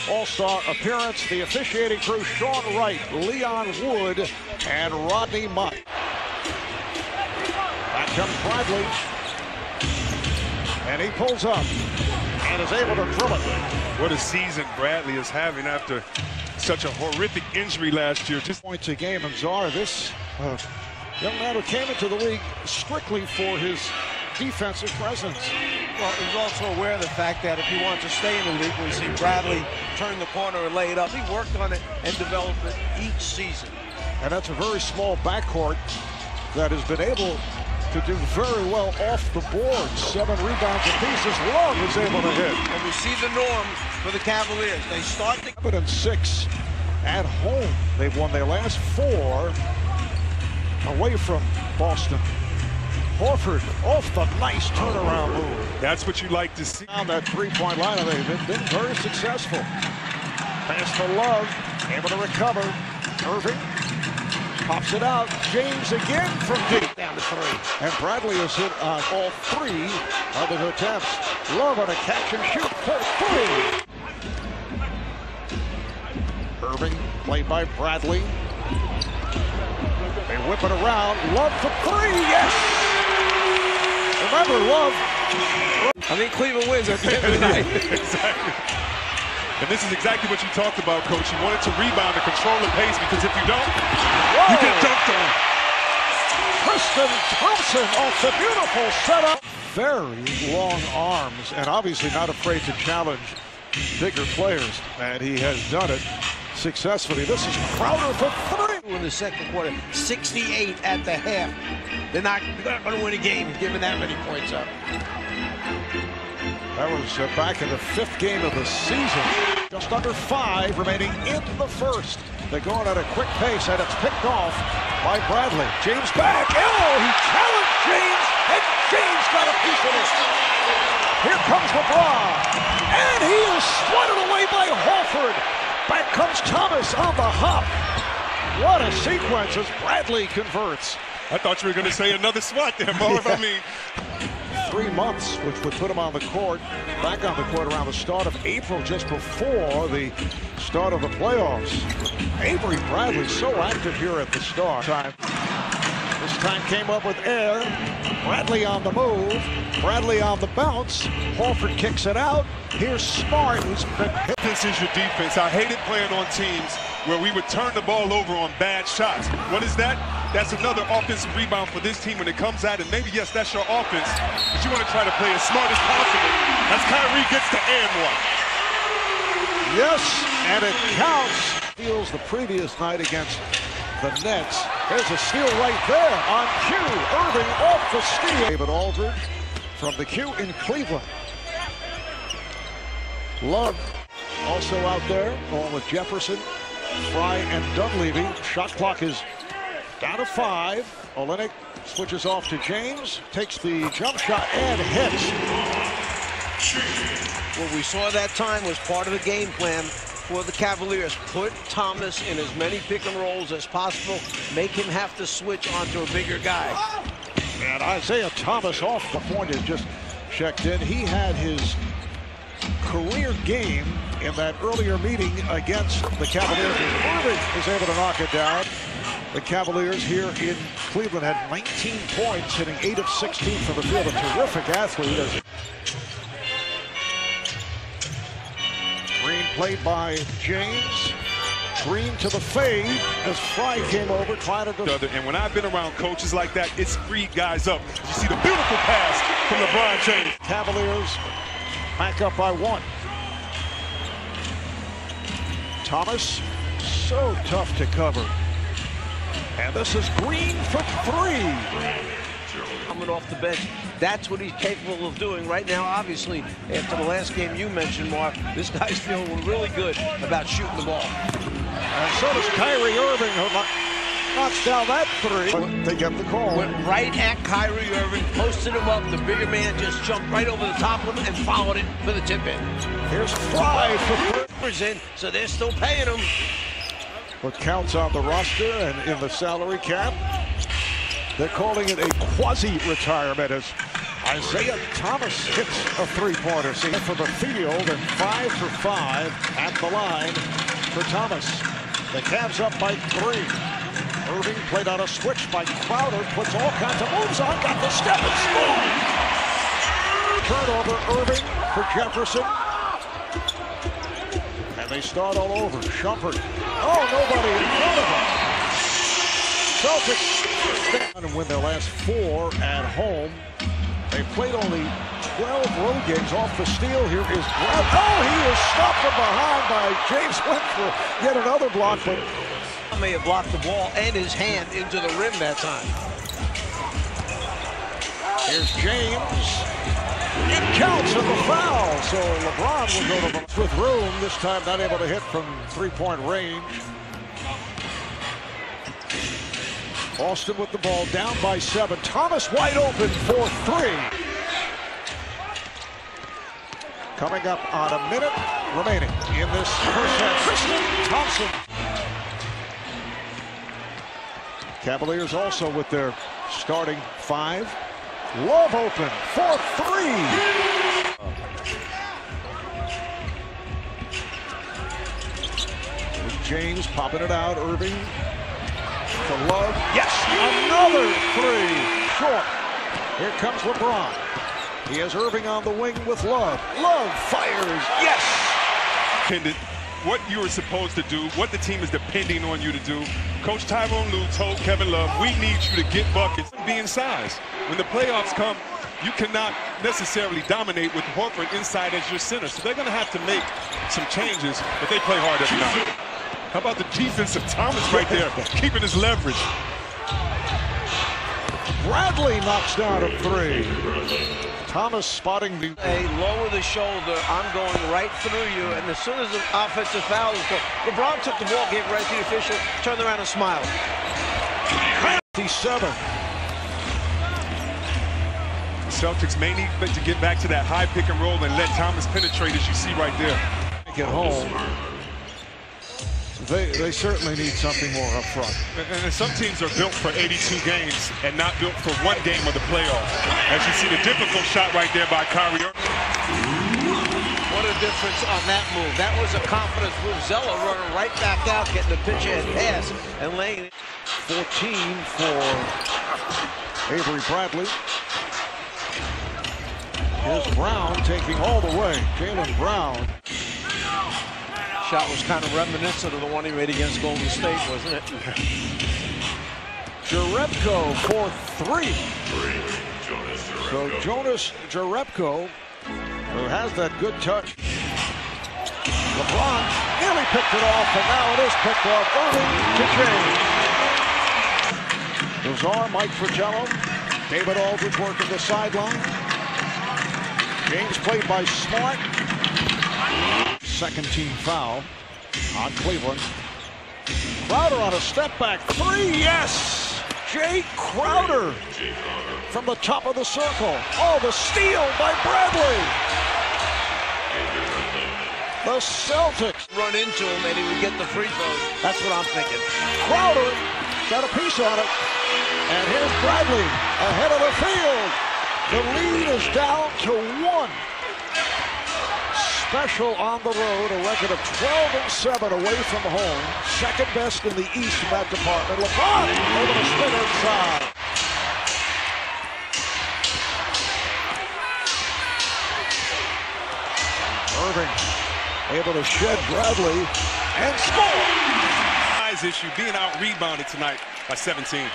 All-Star appearance. The officiating crew, Sean Wright, Leon Wood, and Rodney Mott. Back comes Bradley. And he pulls up and is able to drill it. What a season Bradley is having after such a horrific injury last year. Just points a game. And Czar, this young man who came into the league strictly for his defensive presence. Well, he was also aware of the fact that if he wants to stay in the league, we see Bradley turn the corner and lay it up. He worked on it and developed it each season. And that's a very small backcourt that has been able to do very well off the board. 7 rebounds apiece as Love is able to hit. And we see the norm for the Cavaliers. They start to... 7-6 at home. They've won their last 4 away from Boston. Horford off the nice turnaround move. That's what you like to see. On that three-point line, they've been very successful. Pass for Love, able to recover. Irving pops it out. James again from deep. down to 3. And Bradley has hit on all 3 of his attempts. Love on a catch and shoot for 3. Irving played by Bradley. They whip it around. Love for 3. Yes! Remember, Love. I think Cleveland wins at the end of the night. Exactly. And this is exactly what you talked about, Coach. You wanted to rebound and control the pace, because if you don't, you get dunked on. Tristan Thompson off the beautiful setup. Very long arms, and obviously not afraid to challenge bigger players. And he has done it successfully. This is Crowder for 3. In the second quarter, 68 at the half. They're not going to win a game giving that many points up. That was back in the 5th game of the season. Just under 5 remaining in the first. They're going at a quick pace, and it's picked off by Bradley. James back. Oh, he challenged James, and James got a piece of it. Here comes LeBron, and he is swatted away by Horford. Back comes Thomas on the hop. What a sequence as Bradley converts. I thought you were going to say another swat there, Marv. I mean... 3 months, which would put him on the court, back on the court around the start of April, just before the start of the playoffs. Avery Bradley so active here at the start. This time came up with air. Bradley on the move. Bradley on the bounce. Horford kicks it out. Here's Smart, who's been hit. This is your defense. I hated playing on teams where we would turn the ball over on bad shots. What is that? That's another offensive rebound for this team when it comes out. And maybe, yes, that's your offense, but you want to try to play as smart as possible as Kyrie gets to and one. Yes, and it counts. Steals the previous night against the Nets. There's a steal right there on cue. Irving off the steal. David Aldridge from the cue in Cleveland. Love also out there, along with Jefferson, Fry, and Dunleavy. Shot clock is down to 5. Olynyk switches off to James, takes the jump shot and hits. What we saw that time was part of the game plan for the Cavaliers. Put Thomas in as many pick and rolls as possible. Make him have to switch onto a bigger guy. And Isaiah Thomas off the point is just checked in. He had his career game in that earlier meeting against the Cavaliers. Irving is able to knock it down. The Cavaliers here in Cleveland had 19 points, hitting 8 of 16 from the field. A terrific athlete. Green played by James. Green to the fade as Fry came over, trying to... And when I've been around coaches like that, it's freed guys up. You see the beautiful pass from LeBron James. Cavaliers back up by 1. Thomas, so tough to cover. And this is Green for 3. Coming off the bench, that's what he's capable of doing right now. Obviously, after the last game you mentioned, Mark, this guy's feeling really good about shooting the ball. And so does Kyrie Irving, who knocks down that 3. They get the call. Went right at Kyrie Irving, posted him up. The bigger man just jumped right over the top of him and followed it for the tip in. Here's Fry for 3. In, so they're still paying him. What counts on the roster and in the salary cap. They're calling it a quasi-retirement as Isaiah Thomas hits a three-pointer for the field and 5 for 5 at the line for Thomas. The Cavs up by 3. Irving played on a switch by Crowder, puts all kinds of moves on, got the step and score. Turnover, Irving for Jefferson. And they start all over. Shumpert. Oh, nobody in front of him. Celtics and win their last 4 at home. They played only 12 road games. Off the steal here is Brad. Oh, he is stopped from behind by James Wentworth. Yet another block, but may have blocked the ball and his hand into the rim that time. Here's James. It counts at the foul, so LeBron will go to the with room. This time not able to hit from three-point range. Austin with the ball, down by 7. Thomas wide open for 3. Coming up on a minute remaining in this first half. Tristan Thompson. Cavaliers also with their starting 5. Love open for 3. There's James popping it out. Irving to Love. Yes, another 3. Short. Here comes LeBron. He has Irving on the wing with Love. Love fires. Yes. What you were supposed to do, what the team is depending on you to do. Coach Tyronn Lue told Kevin Love, we need you to get buckets. Be in size. When the playoffs come, you cannot necessarily dominate with Horford inside as your center. So they're going to have to make some changes, but they play hard every night. How about the defense of Thomas right there, keeping his leverage. Bradley knocks down a 3. Thomas spotting the... Lower the shoulder, I'm going right through you, and as soon as the offensive foul is going, LeBron took the ball, gave it right to the official, turned around and smiled. 57. Celtics may need to get back to that high pick and roll and let Thomas penetrate, as you see right there. Get home. They certainly need something more up front. And some teams are built for 82 games and not built for 1 game of the playoffs. As you see the difficult shot right there by Kyrie. What a difference on that move. That was a confidence move. Zeller running right back out, getting the pitch and pass and laying it. 14 for Avery Bradley. Here's Brown taking all the way. Jaylen Brown. Shot was kind of reminiscent of the one he made against Golden State, wasn't it? Jerebko for 3. So Jonas Jerebko, who has that good touch. LeBron nearly picked it off, and now it is picked off. Irving to James. Lazar, Mike Fratello, David Aldridge working the sideline. James played by Smart. Second team foul on Cleveland. Crowder on a step back 3. Yes! Jay Crowder from the top of the circle. Oh, the steal by Bradley. The Celtics Run into him and he would get the free throws. That's what I'm thinking. Crowder got a piece on it. And here's Bradley ahead of the field. The lead is down to 1. Special on the road, a record of 12-7 away from home. Second best in the East in that department. LeBron able to spin inside. Irving able to shed Bradley and score. Issue being out rebounded tonight by 17.